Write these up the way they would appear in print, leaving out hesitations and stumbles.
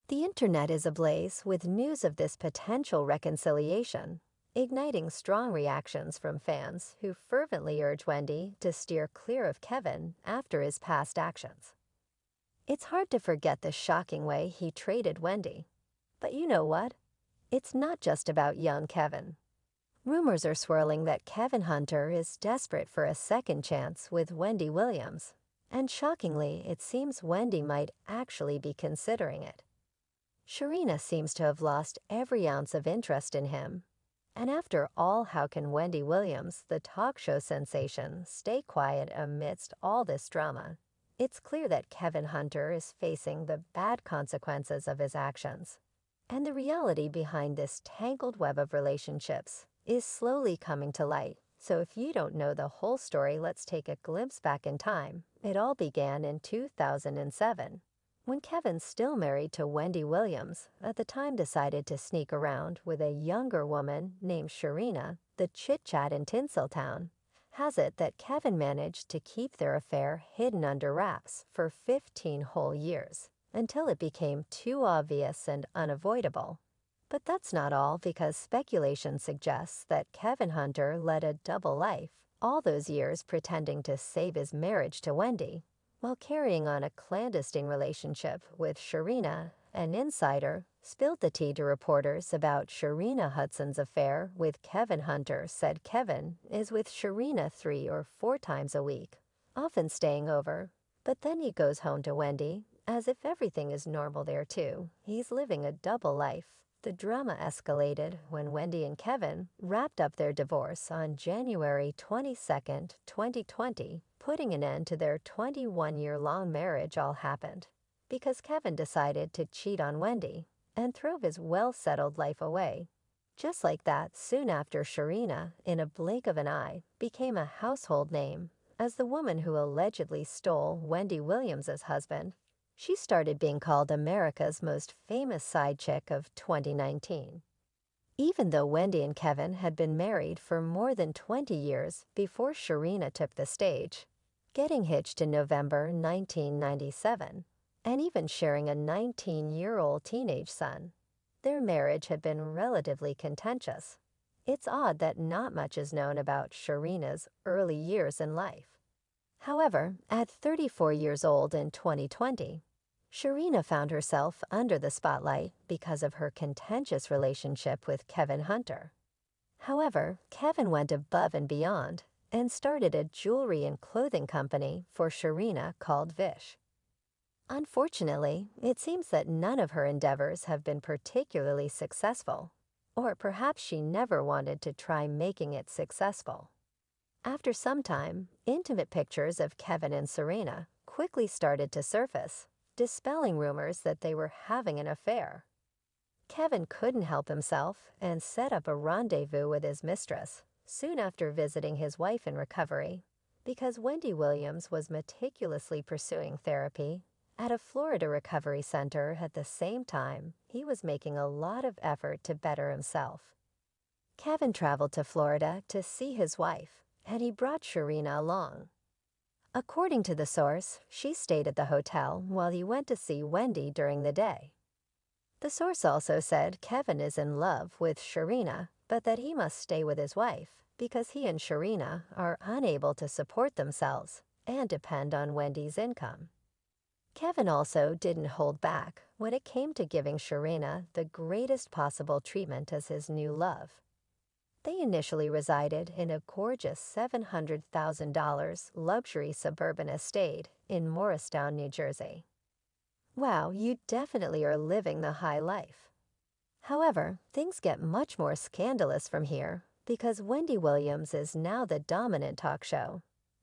The internet is ablaze with news of this potential reconciliation, igniting strong reactions from fans who fervently urge Wendy to steer clear of Kevin after his past actions. It's hard to forget the shocking way he traded Wendy. But you know what? It's not just about young Kevin. Rumors are swirling that Kevin Hunter is desperate for a second chance with Wendy Williams. And shockingly, it seems Wendy might actually be considering it. Sharina seems to have lost every ounce of interest in him. And after all, how can Wendy Williams, the talk show sensation, stay quiet amidst all this drama? It's clear that Kevin Hunter is facing the bad consequences of his actions. And the reality behind this tangled web of relationships is slowly coming to light. So if you don't know the whole story, let's take a glimpse back in time. It all began in 2007. When Kevin, still married to Wendy Williams, at the time decided to sneak around with a younger woman named Sharina, the chit-chat in Tinseltown, has it that Kevin managed to keep their affair hidden under wraps for 15 whole years, until it became too obvious and unavoidable. But that's not all, because speculation suggests that Kevin Hunter led a double life, all those years pretending to save his marriage to Wendy, while carrying on a clandestine relationship with Sharina. An insider spilled the tea to reporters about Sharina Hudson's affair with Kevin Hunter. Said Kevin is with Sharina 3 or 4 times a week, often staying over, but then he goes home to Wendy, as if everything is normal there too. He's living a double life. The drama escalated when Wendy and Kevin wrapped up their divorce on January 22, 2020, putting an end to their 21-year-long marriage. All happened because Kevin decided to cheat on Wendy and throw his well-settled life away. Just like that, soon after, Sharina, in a blink of an eye, became a household name as the woman who allegedly stole Wendy Williams' husband. She started being called America's most famous side chick of 2019. Even though Wendy and Kevin had been married for more than 20 years before Sharina took the stage, getting hitched in November 1997, and even sharing a 19-year-old teenage son, their marriage had been relatively contentious. It's odd that not much is known about Sharina's early years in life. However, at 34 years old in 2020, Sharina found herself under the spotlight because of her contentious relationship with Kevin Hunter. However, Kevin went above and beyond and started a jewelry and clothing company for Sharina called Vish. Unfortunately, it seems that none of her endeavors have been particularly successful, or perhaps she never wanted to try making it successful. After some time, intimate pictures of Kevin and Sharina quickly started to surface, dispelling rumors that they were having an affair. Kevin couldn't help himself and set up a rendezvous with his mistress soon after visiting his wife in recovery, because Wendy Williams was meticulously pursuing therapy at a Florida recovery center. At the same time, he was making a lot of effort to better himself. Kevin traveled to Florida to see his wife, and he brought Sharina along. According to the source, she stayed at the hotel while he went to see Wendy during the day. The source also said Kevin is in love with Sharina, but that he must stay with his wife because he and Sharina are unable to support themselves and depend on Wendy's income. Kevin also didn't hold back when it came to giving Sharina the greatest possible treatment as his new love. They initially resided in a gorgeous $700,000 luxury suburban estate in Morristown, New Jersey. Wow, you definitely are living the high life. However, things get much more scandalous from here because Wendy Williams is now the dominant talk show,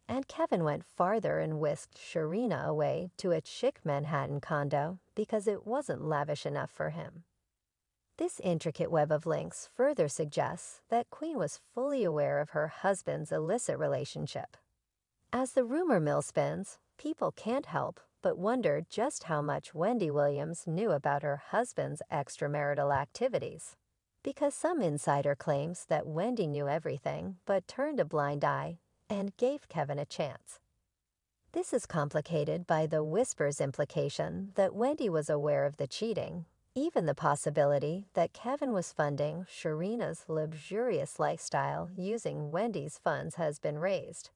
and Kevin went farther and whisked Sharina away to a chic Manhattan condo because it wasn't lavish enough for him. This intricate web of links further suggests that Queen was fully aware of her husband's illicit relationship. As the rumor mill spins, people can't help but wonder just how much Wendy Williams knew about her husband's extramarital activities, because some insider claims that Wendy knew everything but turned a blind eye and gave Kevin a chance. This is complicated by the whispers implication that Wendy was aware of the cheating, even the possibility that Kevin was funding Sharina's luxurious lifestyle using Wendy's funds has been raised.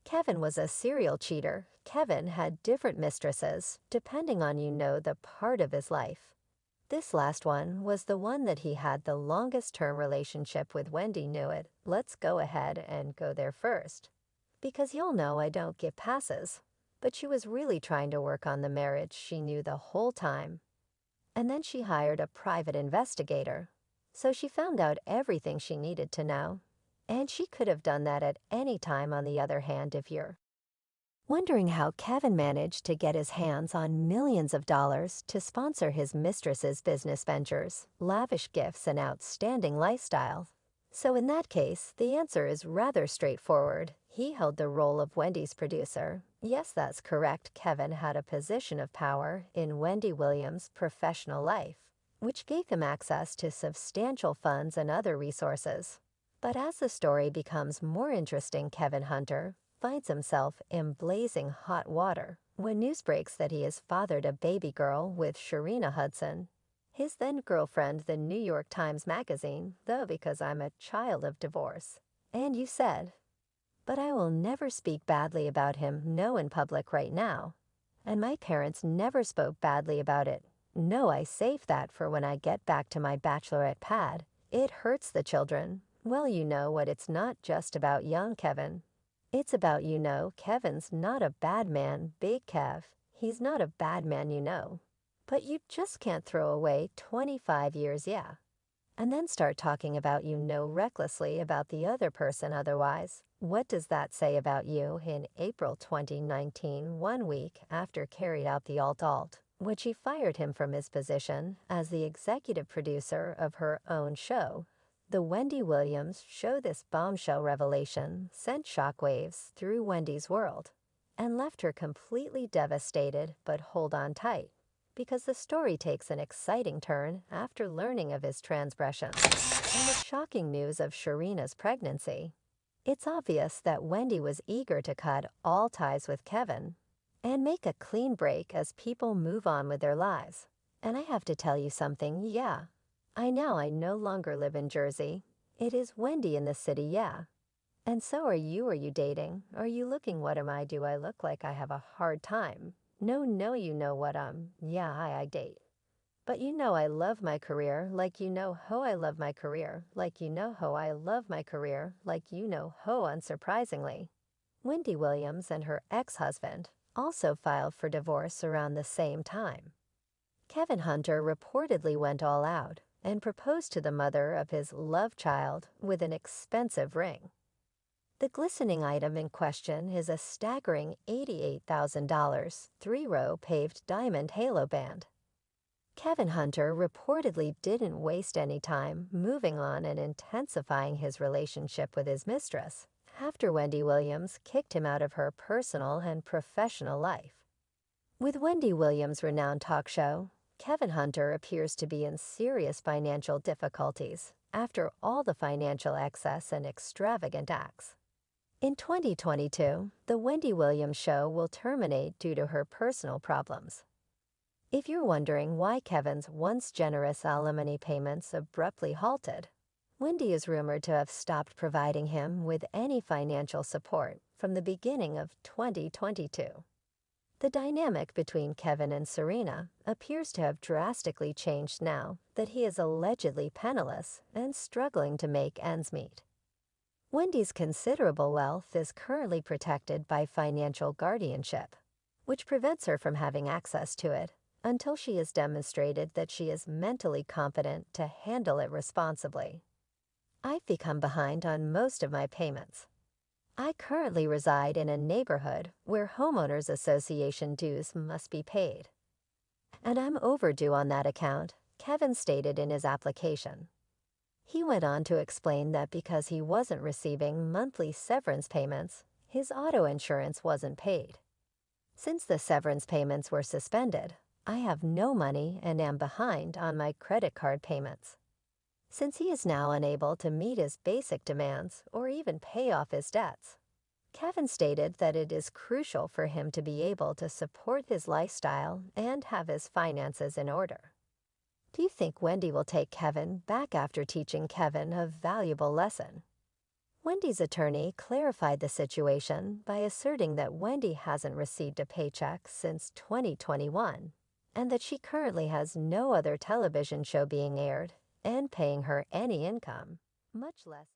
Kevin was a serial cheater. Kevin had different mistresses, depending on the part of his life. This last one was the one that he had the longest-term relationship with. Wendy knew it. Let's go ahead and go there first. Because y'all know I don't give passes. But she was really trying to work on the marriage, she knew the whole time. And then she hired a private investigator. So she found out everything she needed to know. And she could have done that at any time. On the other hand, if you're wondering how Kevin managed to get his hands on millions of dollars to sponsor his mistress's business ventures, lavish gifts, and outstanding lifestyle. So in that case, the answer is rather straightforward. He held the role of Wendy's producer. Yes, that's correct. Kevin had a position of power in Wendy Williams' professional life, which gave him access to substantial funds and other resources. But as the story becomes more interesting, Kevin Hunter finds himself in blazing hot water when news breaks that he has fathered a baby girl with Sharina Hudson, his then-girlfriend. The New York Times Magazine, though, because I'm a child of divorce. And you said, but I will never speak badly about him, no, in public right now. And my parents never spoke badly about it. No, I save that for when I get back to my bachelorette pad. It hurts the children. Well, you know what, it's not just about young Kevin. It's about, Kevin's not a bad man, Big Kev. He's not a bad man. But you just can't throw away 25 years, yeah. And then start talking about, recklessly about the other person otherwise. What does that say about you? In April 2019, 1 week after carried out the alt, when she fired him from his position as the executive producer of her own show, The Wendy Williams Show, this bombshell revelation sent shockwaves through Wendy's world and left her completely devastated. But hold on tight, because the story takes an exciting turn after learning of his transgressions and the shocking news of Sharina's pregnancy. It's obvious that Wendy was eager to cut all ties with Kevin and make a clean break as people move on with their lives. And I have to tell you something, yeah. I no longer live in Jersey. It is Wendy in the city, yeah. And so are you. Are you dating? Are you looking? What am I? Do I look like I have a hard time? No, you know what, yeah, I date. But I love my career, like how I love my career, like how I love my career, like how unsurprisingly. Wendy Williams and her ex-husband also filed for divorce around the same time. Kevin Hunter reportedly went all out and proposed to the mother of his love child with an expensive ring. The glistening item in question is a staggering $88,000 three-row paved diamond halo band. Kevin Hunter reportedly didn't waste any time moving on and intensifying his relationship with his mistress after Wendy Williams kicked him out of her personal and professional life. With Wendy Williams' renowned talk show, Kevin Hunter appears to be in serious financial difficulties after all the financial excess and extravagant acts. In 2022, the Wendy Williams Show will terminate due to her personal problems. If you're wondering why Kevin's once generous alimony payments abruptly halted, Wendy is rumored to have stopped providing him with any financial support from the beginning of 2022. The dynamic between Kevin and Sharina appears to have drastically changed now that he is allegedly penniless and struggling to make ends meet. Wendy's considerable wealth is currently protected by financial guardianship, which prevents her from having access to it until she has demonstrated that she is mentally competent to handle it responsibly. I've become behind on most of my payments. I currently reside in a neighborhood where homeowners association dues must be paid, and I'm overdue on that account, Kevin stated in his application. He went on to explain that because he wasn't receiving monthly severance payments, his auto insurance wasn't paid. Since the severance payments were suspended, I have no money and am behind on my credit card payments. Since he is now unable to meet his basic demands or even pay off his debts, Kevin stated that it is crucial for him to be able to support his lifestyle and have his finances in order. Do you think Wendy will take Kevin back after teaching Kevin a valuable lesson? Wendy's attorney clarified the situation by asserting that Wendy hasn't received a paycheck since 2021 and that she currently has no other television show being aired and paying her any income, much less